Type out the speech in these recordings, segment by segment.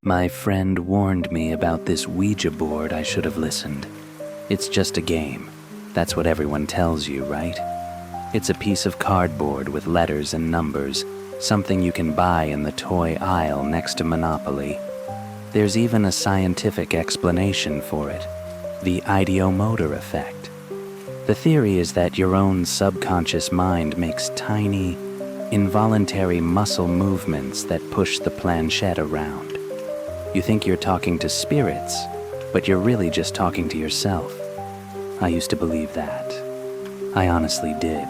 My friend warned me about this Ouija board. I should have listened. It's just a game. That's what everyone tells you, right? It's a piece of cardboard with letters and numbers, something you can buy in the toy aisle next to Monopoly. There's even a scientific explanation for it, the ideomotor effect. The theory is that your own subconscious mind makes tiny, involuntary muscle movements that push the planchette around. You think you're talking to spirits, but you're really just talking to yourself. I used to believe that. I honestly did.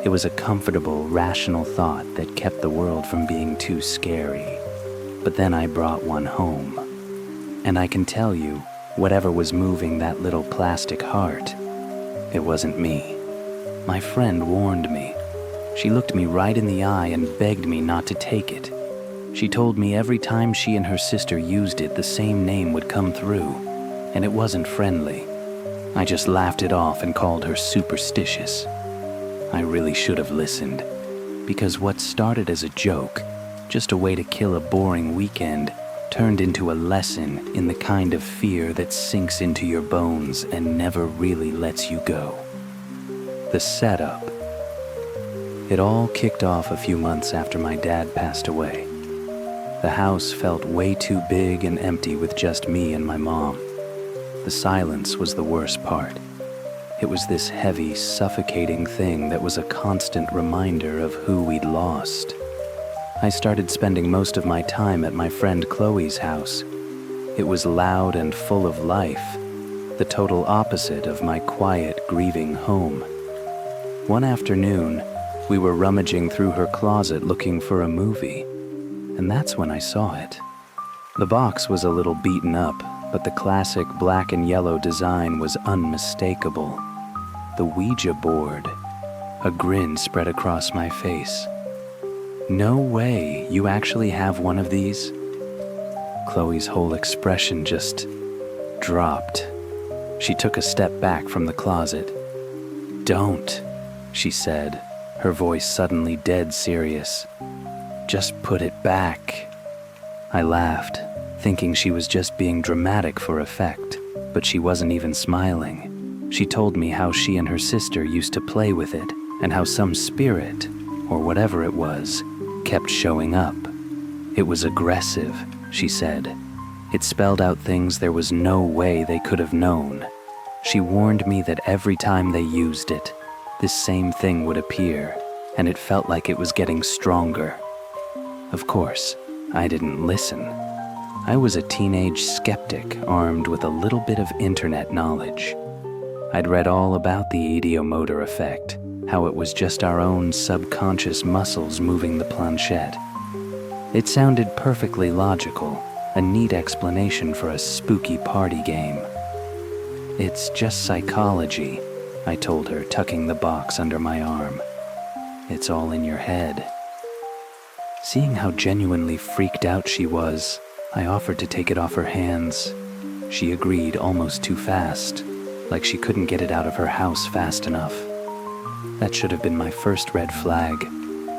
It was a comfortable, rational thought that kept the world from being too scary. But then I brought one home. And I can tell you, whatever was moving that little plastic heart, it wasn't me. My friend warned me. She looked me right in the eye and begged me not to take it. She told me every time she and her sister used it, the same name would come through, and it wasn't friendly. I just laughed it off and called her superstitious. I really should have listened, because what started as a joke, just a way to kill a boring weekend, turned into a lesson in the kind of fear that sinks into your bones and never really lets you go. The setup. It all kicked off a few months after my dad passed away. The house felt way too big and empty with just me and my mom. The silence was the worst part. It was this heavy, suffocating thing that was a constant reminder of who we'd lost. I started spending most of my time at my friend Chloe's house. It was loud and full of life, the total opposite of my quiet, grieving home. One afternoon, we were rummaging through her closet looking for a movie, and that's when I saw it. The box was a little beaten up, but the classic black and yellow design was unmistakable. The Ouija board. A grin spread across my face. No way, you actually have one of these? Chloe's whole expression just dropped. She took a step back from the closet. "Don't," she said, her voice suddenly dead serious. "Just put it back." I laughed, thinking she was just being dramatic for effect, but she wasn't even smiling. She told me how she and her sister used to play with it, and how some spirit, or whatever it was, kept showing up. It was aggressive, she said. It spelled out things there was no way they could have known. She warned me that every time they used it, this same thing would appear, and it felt like it was getting stronger. Of course, I didn't listen. I was a teenage skeptic armed with a little bit of internet knowledge. I'd read all about the ideomotor effect, how it was just our own subconscious muscles moving the planchette. It sounded perfectly logical, a neat explanation for a spooky party game. "It's just psychology," I told her, tucking the box under my arm. "It's all in your head." Seeing how genuinely freaked out she was, I offered to take it off her hands. She agreed almost too fast, like she couldn't get it out of her house fast enough. That should have been my first red flag,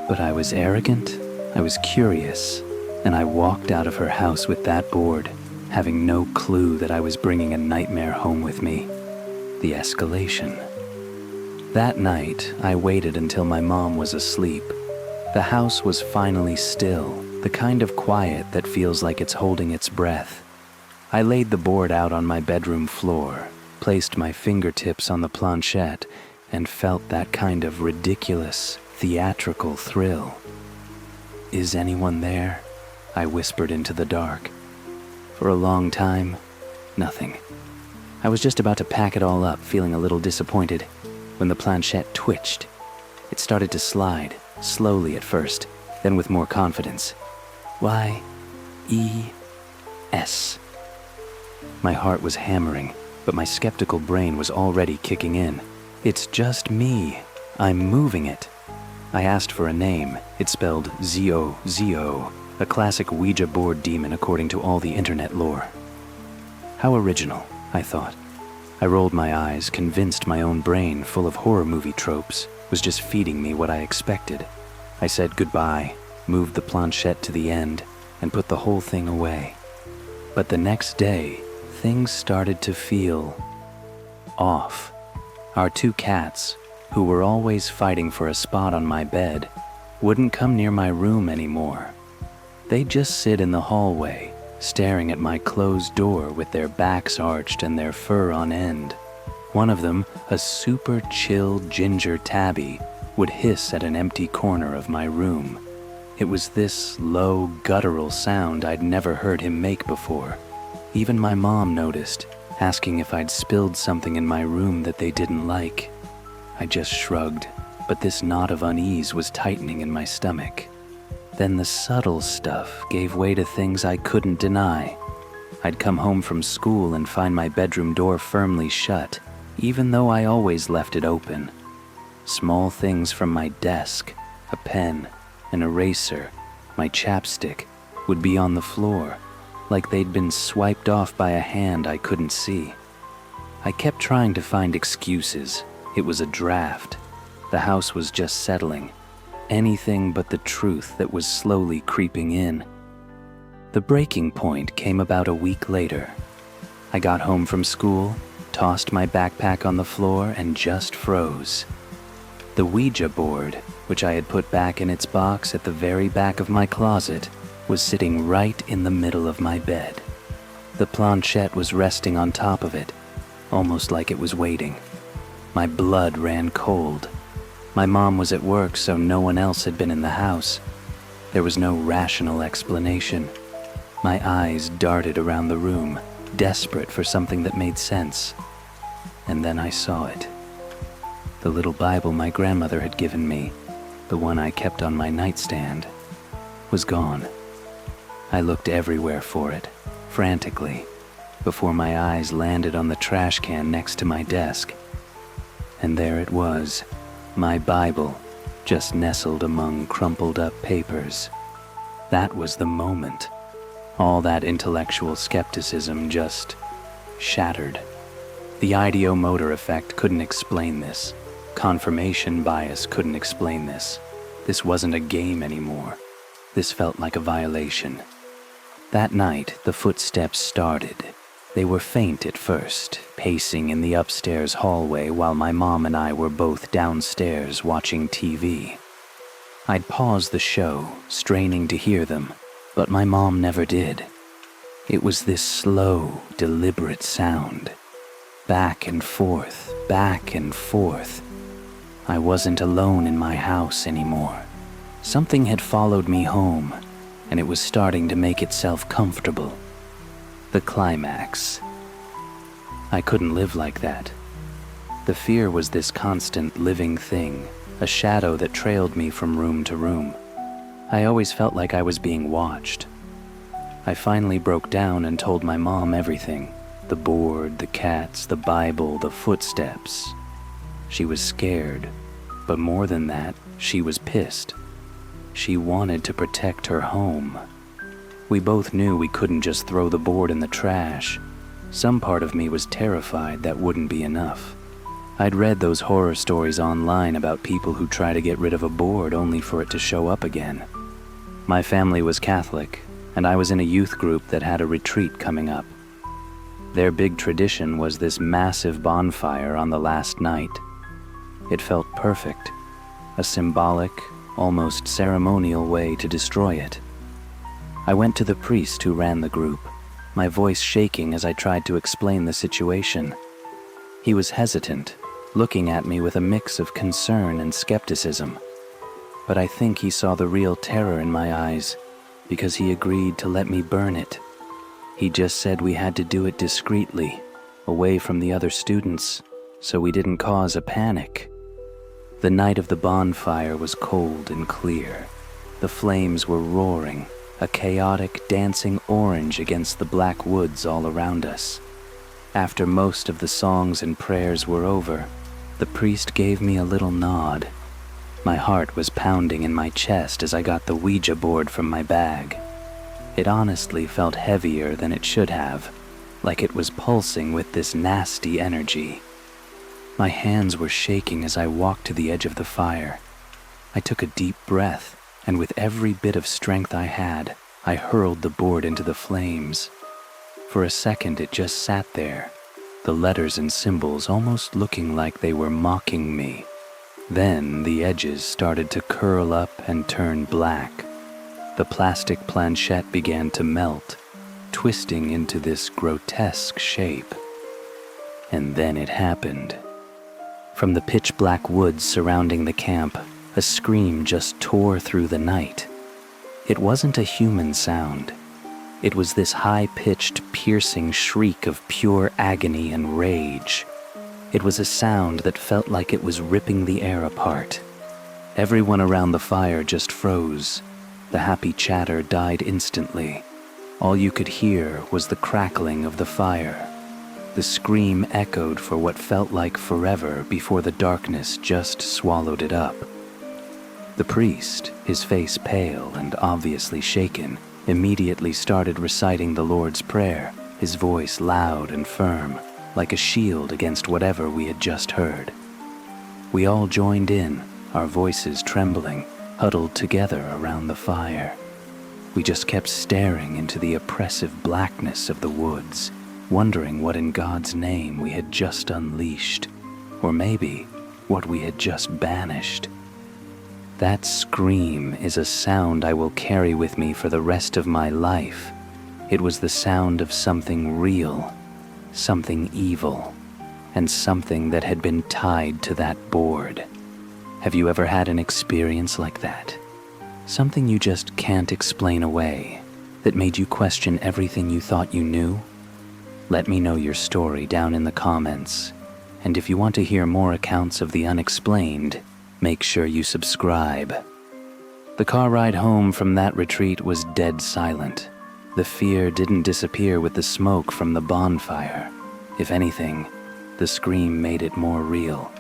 but I was arrogant, I was curious, and I walked out of her house with that board, having no clue that I was bringing a nightmare home with me. The escalation. That night, I waited until my mom was asleep. The house was finally still, the kind of quiet that feels like it's holding its breath. I laid the board out on my bedroom floor, placed my fingertips on the planchette, and felt that kind of ridiculous, theatrical thrill. "Is anyone there?" I whispered into the dark. For a long time, nothing. I was just about to pack it all up, feeling a little disappointed, when the planchette twitched. It started to slide, slowly at first, then with more confidence. Y-E-S. My heart was hammering, but my skeptical brain was already kicking in. "It's just me. I'm moving it." I asked for a name. It spelled Z-O-Z-O, a classic Ouija board demon according to all the internet lore. How original, I thought. I rolled my eyes, convinced my own brain, full of horror movie tropes, was just feeding me what I expected. I said goodbye, moved the planchette to the end, and put the whole thing away. But the next day, things started to feel off. Our 2 cats, who were always fighting for a spot on my bed, wouldn't come near my room anymore. They'd just sit in the hallway, staring at my closed door with their backs arched and their fur on end. One of them, a super chill ginger tabby, would hiss at an empty corner of my room. It was this low, guttural sound I'd never heard him make before. Even my mom noticed, asking if I'd spilled something in my room that they didn't like. I just shrugged, but this knot of unease was tightening in my stomach. Then the subtle stuff gave way to things I couldn't deny. I'd come home from school and find my bedroom door firmly shut, even though I always left it open. Small things from my desk, a pen, an eraser, my chapstick, would be on the floor, like they'd been swiped off by a hand I couldn't see. I kept trying to find excuses. It was a draft. The house was just settling. Anything but the truth that was slowly creeping in. The breaking point came about a week later. I got home from school, tossed my backpack on the floor, and just froze. The Ouija board, which I had put back in its box at the very back of my closet, was sitting right in the middle of my bed. The planchette was resting on top of it, almost like it was waiting. My blood ran cold. My mom was at work, so no one else had been in the house. There was no rational explanation. My eyes darted around the room, desperate for something that made sense. And then I saw it. The little Bible my grandmother had given me, the one I kept on my nightstand, was gone. I looked everywhere for it, frantically, before my eyes landed on the trash can next to my desk. And there it was, my Bible, just nestled among crumpled up papers. That was the moment. All that intellectual skepticism just shattered. The ideomotor effect couldn't explain this. Confirmation bias couldn't explain this. This wasn't a game anymore. This felt like a violation. That night, the footsteps started. They were faint at first, pacing in the upstairs hallway while my mom and I were both downstairs watching TV. I'd pause the show, straining to hear them, but my mom never did. It was this slow, deliberate sound. Back and forth, back and forth. I wasn't alone in my house anymore. Something had followed me home, and it was starting to make itself comfortable. The climax. I couldn't live like that. The fear was this constant living thing, a shadow that trailed me from room to room. I always felt like I was being watched. I finally broke down and told my mom everything. The board, the cats, the Bible, the footsteps. She was scared, but more than that, she was pissed. She wanted to protect her home. We both knew we couldn't just throw the board in the trash. Some part of me was terrified that wouldn't be enough. I'd read those horror stories online about people who try to get rid of a board only for it to show up again. My family was Catholic, and I was in a youth group that had a retreat coming up. Their big tradition was this massive bonfire on the last night. It felt perfect, a symbolic, almost ceremonial way to destroy it. I went to the priest who ran the group, my voice shaking as I tried to explain the situation. He was hesitant, looking at me with a mix of concern and skepticism. But I think he saw the real terror in my eyes, because he agreed to let me burn it. He just said we had to do it discreetly, away from the other students, so we didn't cause a panic. The night of the bonfire was cold and clear. The flames were roaring, a chaotic, dancing orange against the black woods all around us. After most of the songs and prayers were over, the priest gave me a little nod. My heart was pounding in my chest as I got the Ouija board from my bag. It honestly felt heavier than it should have, like it was pulsing with this nasty energy. My hands were shaking as I walked to the edge of the fire. I took a deep breath, and with every bit of strength I had, I hurled the board into the flames. For a second it just sat there, the letters and symbols almost looking like they were mocking me. Then the edges started to curl up and turn black. The plastic planchette began to melt, twisting into this grotesque shape. And then it happened. From the pitch-black woods surrounding the camp, a scream just tore through the night. It wasn't a human sound. It was this high-pitched, piercing shriek of pure agony and rage. It was a sound that felt like it was ripping the air apart. Everyone around the fire just froze. The happy chatter died instantly. All you could hear was the crackling of the fire. The scream echoed for what felt like forever before the darkness just swallowed it up. The priest, his face pale and obviously shaken, immediately started reciting the Lord's Prayer, his voice loud and firm, like a shield against whatever we had just heard. We all joined in, our voices trembling, huddled together around the fire. We just kept staring into the oppressive blackness of the woods, wondering what in God's name we had just unleashed, or maybe what we had just banished. That scream is a sound I will carry with me for the rest of my life. It was the sound of something real, something evil, and something that had been tied to that board. Have you ever had an experience like that? Something you just can't explain away, that made you question everything you thought you knew? Let me know your story down in the comments. And if you want to hear more accounts of the unexplained, make sure you subscribe. The car ride home from that retreat was dead silent. The fear didn't disappear with the smoke from the bonfire. If anything, the scream made it more real.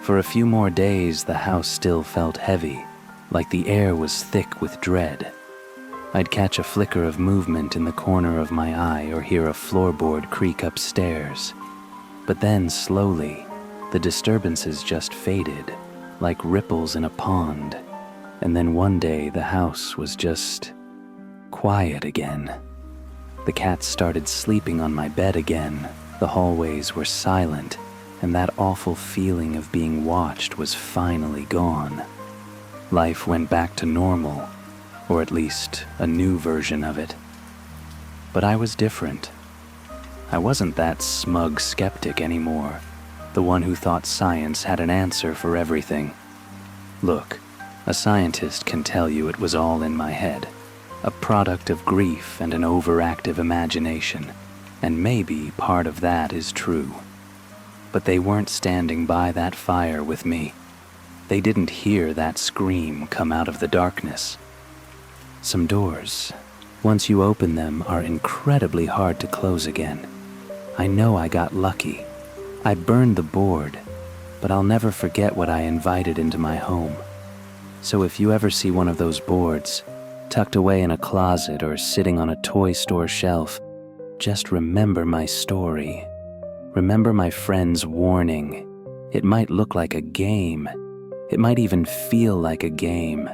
For a few more days, the house still felt heavy, like the air was thick with dread. I'd catch a flicker of movement in the corner of my eye or hear a floorboard creak upstairs. But then, slowly, the disturbances just faded, like ripples in a pond. And then one day, the house was just quiet again. The cats started sleeping on my bed again, the hallways were silent, and that awful feeling of being watched was finally gone. Life went back to normal, or at least a new version of it. But I was different. I wasn't that smug skeptic anymore, the one who thought science had an answer for everything. Look, a scientist can tell you it was all in my head, a product of grief and an overactive imagination, and maybe part of that is true. But they weren't standing by that fire with me. They didn't hear that scream come out of the darkness. Some doors, once you open them, are incredibly hard to close again. I know I got lucky. I burned the board, but I'll never forget what I invited into my home. So if you ever see one of those boards, tucked away in a closet or sitting on a toy store shelf, just remember my story. Remember my friend's warning. It might look like a game. It might even feel like a game.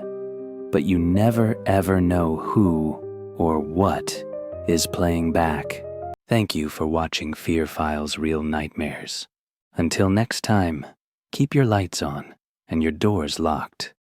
But you never ever know who or what is playing back. Thank you for watching Fear Files Real Nightmares. Until next time, keep your lights on and your doors locked.